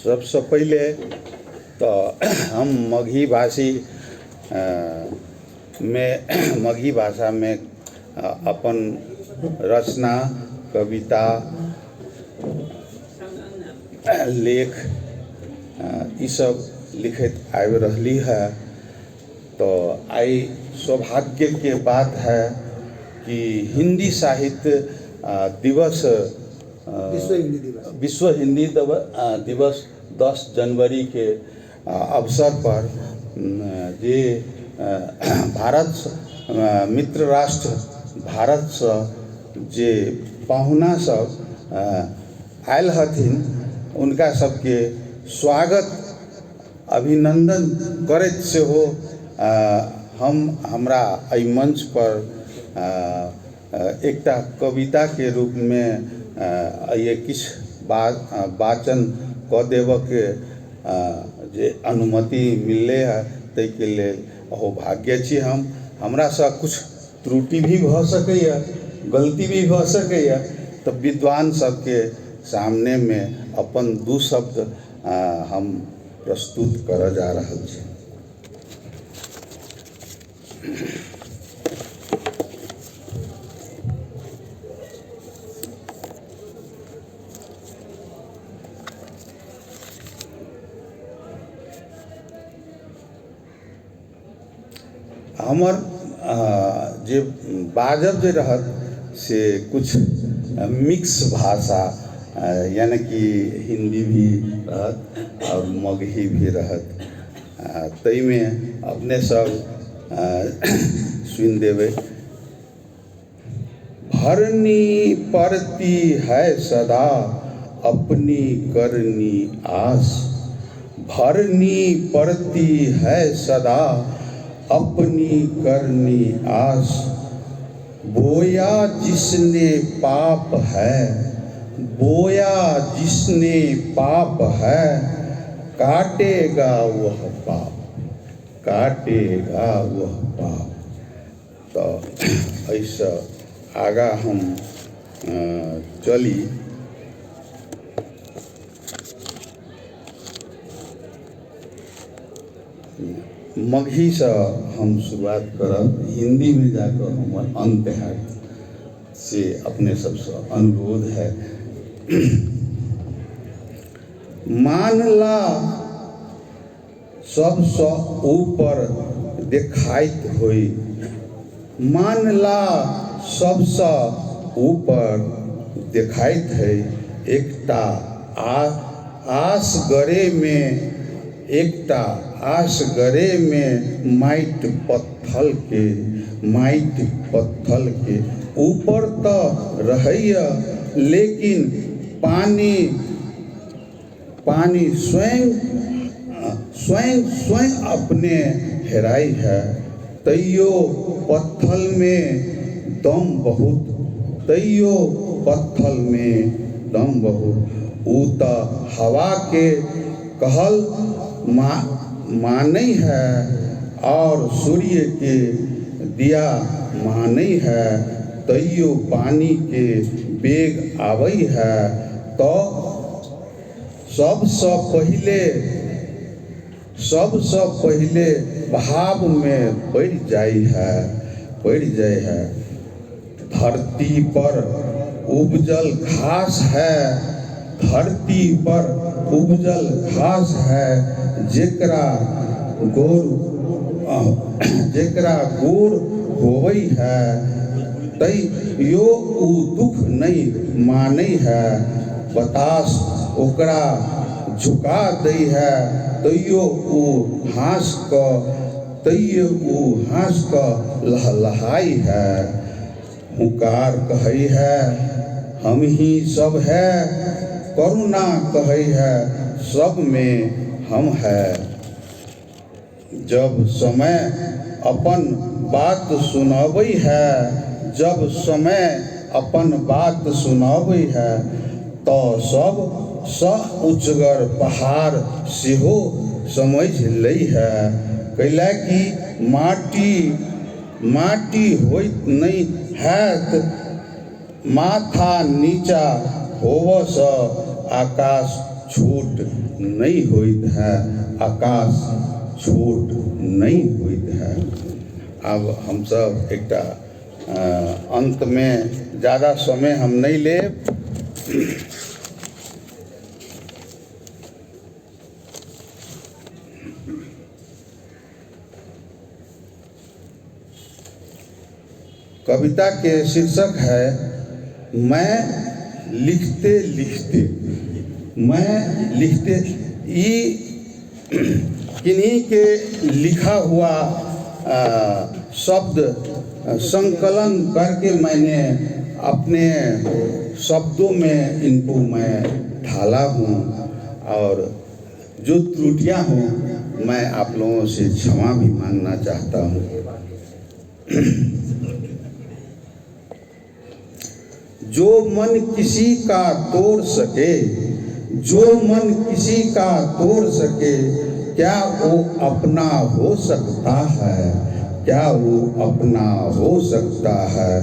सबसे पहले तो हम मगही भाषी में मगही भाषा में अपन रचना, कविता, लेख ये सब लिखत आबि रहली है। तो आई सौभाग्य के बात है कि हिंदी साहित्य दिवस, विश्व हिंदी दिवस 10 जनवरी के अवसर पर जे भारत मित्र राष्ट्र भारत से जे पाहुना सब आयल हथिन, उनका सबके स्वागत अभिनंदन करैत से हो हमरा एहि मंच पर एकटा कविता के रूप में ये किछ वाचन क देबके जे अनुमति मिलले है, तै के लेल अहो भाग्य छी हम। हमरा से कुछ त्रुटि भी भ सकैया, गलती भी भ सकैया, तो विद्वान सबके सामने में अपन दू शब्द हम प्रस्तुत कर जा रहल छी। हमर जे बाजब जे रहत से कुछ मिक्स भाषा, यानी कि हिंदी भी रहत और मगही भी रहत, तई में अपने सब सुन देवे। भरनी पड़ती है सदा अपनी करनी आस, भरनी पड़ती है सदा अपनी करनी आस। बोया जिसने पाप है, बोया जिसने पाप है, काटेगा वह पाप, काटेगा वह पाप। तो ऐसा आगा हम चली। मगही से हम शुरुआत करब, हिंदी में जाकर हम अंत है से अपने सबसे अनुरोध है। मानला सबसे ऊपर देखाइत होई, मानला सबसे ऊपर देखाइत है, एकटा आस गरे में, एकटा आस गरे में माइट पत्थल के, माइट पत्थल के ऊपर तो रहैया, लेकिन पानी पानी स्वयं स्वयं स्वयं अपने हेराई है। तैयो पत्थल में दम बहुत, तैयो पत्थल में दम बहुत। ऊता हवा के कहल मानई है और सूर्य के दिया मानई है, तैयो पानी के बेग आवई है। तो सबसे पहले भाव में पड़ जाई है, पड़ जाए है। धरती पर उपजल घास है, धरती पर उपजल घास है, जेकरा गोर होवई है, तई यो उ दुख नहीं मानई है। बतास ओकरा झुका दई है, तैयो उ हंस क, तैयो उ हंस क लहलहाई है। हुकार कहई है हम ही सब है, करुणा कहई है सब में हम है। जब समय अपन बात सुनावई है, जब समय अपन बात सुनावई है, तो सब स उच्चगर पहाड़ सेहो समझ लई है। कैला कि माटी माटी होइत नहीं हैत, माथा नीचा होवस आकाश छोट नहीं होइत है, आकाश छोट नहीं होइत है। अब हम सब एकटा अंत में ज़्यादा समय हम नहीं लेब। कविता के शीर्षक है मैं लिखते लिखते। मैं लिखते किन्हीं के लिखा हुआ शब्द संकलन करके मैंने अपने शब्दों में इनको मैं ढाला हूँ, और जो त्रुटियाँ हों मैं आप लोगों से क्षमा भी मांगना चाहता हूँ। जो मन किसी का तोड़ सके, जो मन किसी का तोड़ सके, क्या वो अपना हो सकता है, क्या वो अपना हो सकता है।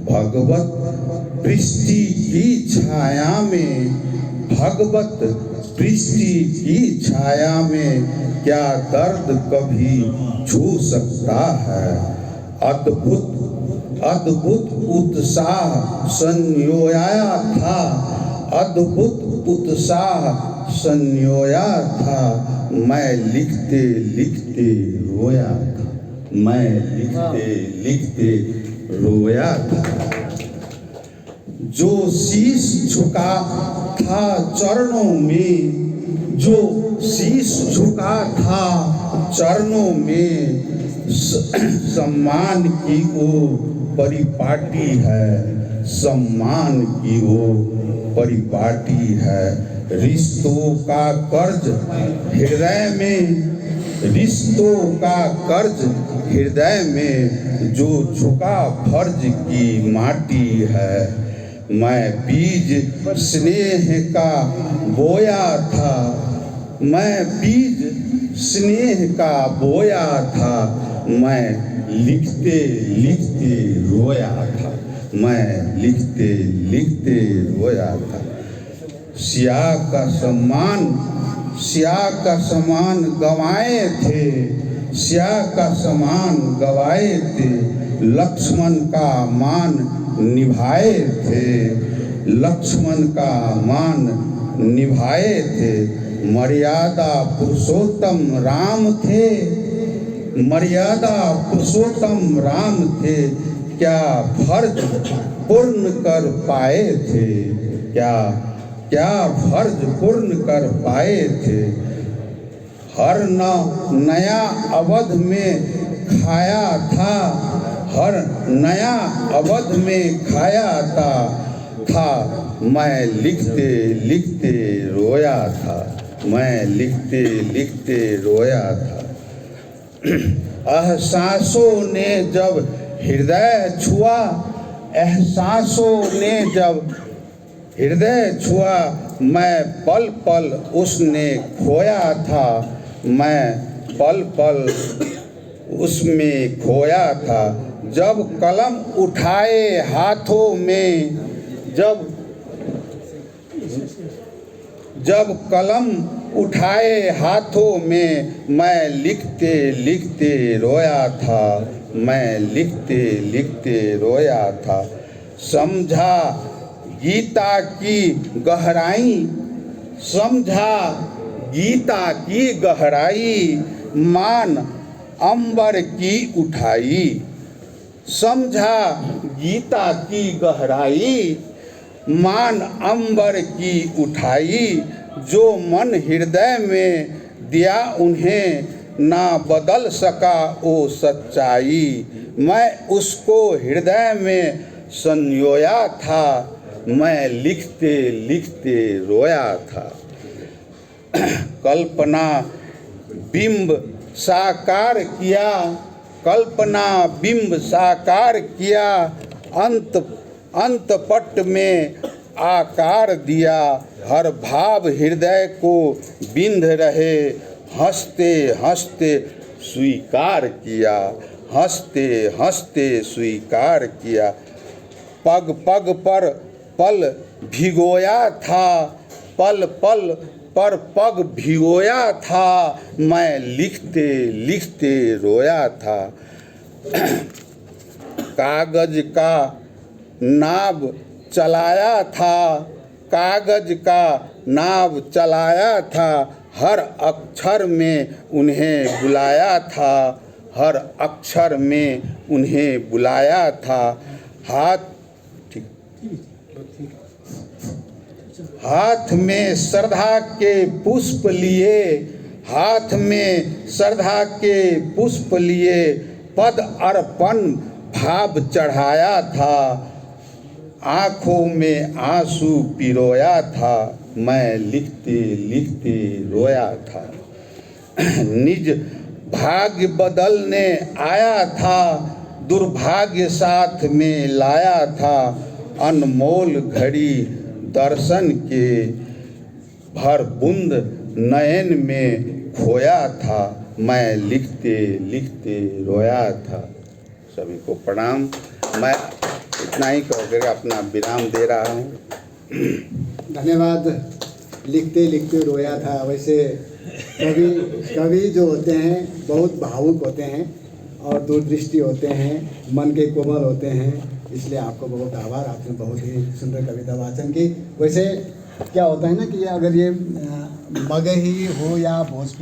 भगवत पृष्टि की छाया में, भगवत पृष्टि की छाया में क्या दर्द कभी छू सकता है। अद्भुत अद्भुत उत्साह संयोया था, अद्भुत उत्साह संयोया था। मैं लिखते लिखते रोया था, मैं लिखते लिखते रोया था। जो शीश झुका था चरणों में, जो शीश झुका था चरणों में, सम्मान की वो परिपाटी है, सम्मान की वो परिपाटी है। रिश्तों का कर्ज हृदय में, रिश्तों का कर्ज हृदय में, जो झुका फर्ज की माटी है। मैं बीज स्नेह का बोया था, मैं बीज स्नेह का बोया था। मैं लिखते लिखते रोया था, मैं लिखते लिखते रोया था। सिया का सम्मान, सिया का सम्मान गंवाए थे, सिया का सम्मान गंवाए थे। लक्ष्मण का मान निभाए थे, लक्ष्मण का मान निभाए थे। मर्यादा पुरुषोत्तम राम थे, मर्यादा पुरुषोत्तम राम थे। क्या फर्ज पूर्ण कर पाए थे, क्या क्या फर्ज पूर्ण कर पाए थे। हर नया अवध में खाया था, हर नया अवध में खाया था। मैं लिखते लिखते रोया था, मैं लिखते लिखते रोया था। एहसासों ने जब हृदय छुआ, एहसासों ने जब हृदय छुआ, मैं पल पल उसने खोया था, मैं पल पल उसमें खोया था। जब कलम उठाए हाथों में, जब कलम उठाए हाथों में, मैं लिखते लिखते रोया था, मैं लिखते लिखते रोया था। समझा गीता की गहराई, समझा गीता की गहराई, मान अंबर की उठाई। समझा गीता की गहराई, मान अंबर की उठाई। जो मन हृदय में दिया उन्हें, ना बदल सका वो सच्चाई। मैं उसको हृदय में संजोया था, मैं लिखते लिखते रोया था। कल्पना बिंब साकार किया, कल्पना बिंब साकार किया। अंत पट में आकार दिया, हर भाव हृदय को बिंध रहे। हंसते हंसते स्वीकार किया, हंसते हंसते स्वीकार किया। पग पग पर पल भिगोया था, पल पल पर पग भिगोया था, मैं लिखते लिखते रोया था। कागज का नाव चलाया था, कागज का नाव चलाया था, हर अक्षर में उन्हें बुलाया था, हर अक्षर में उन्हें बुलाया था। हाथ में श्रद्धा के पुष्प लिए, हाथ में श्रद्धा के पुष्प लिए, पद अर्पण भाव चढ़ाया था, आँखों में आंसू पिरोया था, मैं लिखते लिखते रोया था। निज भाग्य बदलने आया था, दुर्भाग्य साथ में लाया था, अनमोल घड़ी दर्शन के भर बूंद नयन में खोया था, मैं लिखते लिखते रोया था। सभी को प्रणाम। मैं इतना ही कहकर अपना विराम दे रहा हूँ। धन्यवाद। लिखते लिखते रोया था। वैसे कवि जो होते हैं बहुत भावुक होते हैं और दूरदृष्टि होते हैं, मन के कोमल होते हैं, इसलिए आपको बहुत आभार। आपने बहुत ही सुंदर कविता वाचन की। वैसे क्या होता है ना कि अगर ये मगही हो या भोजपुरी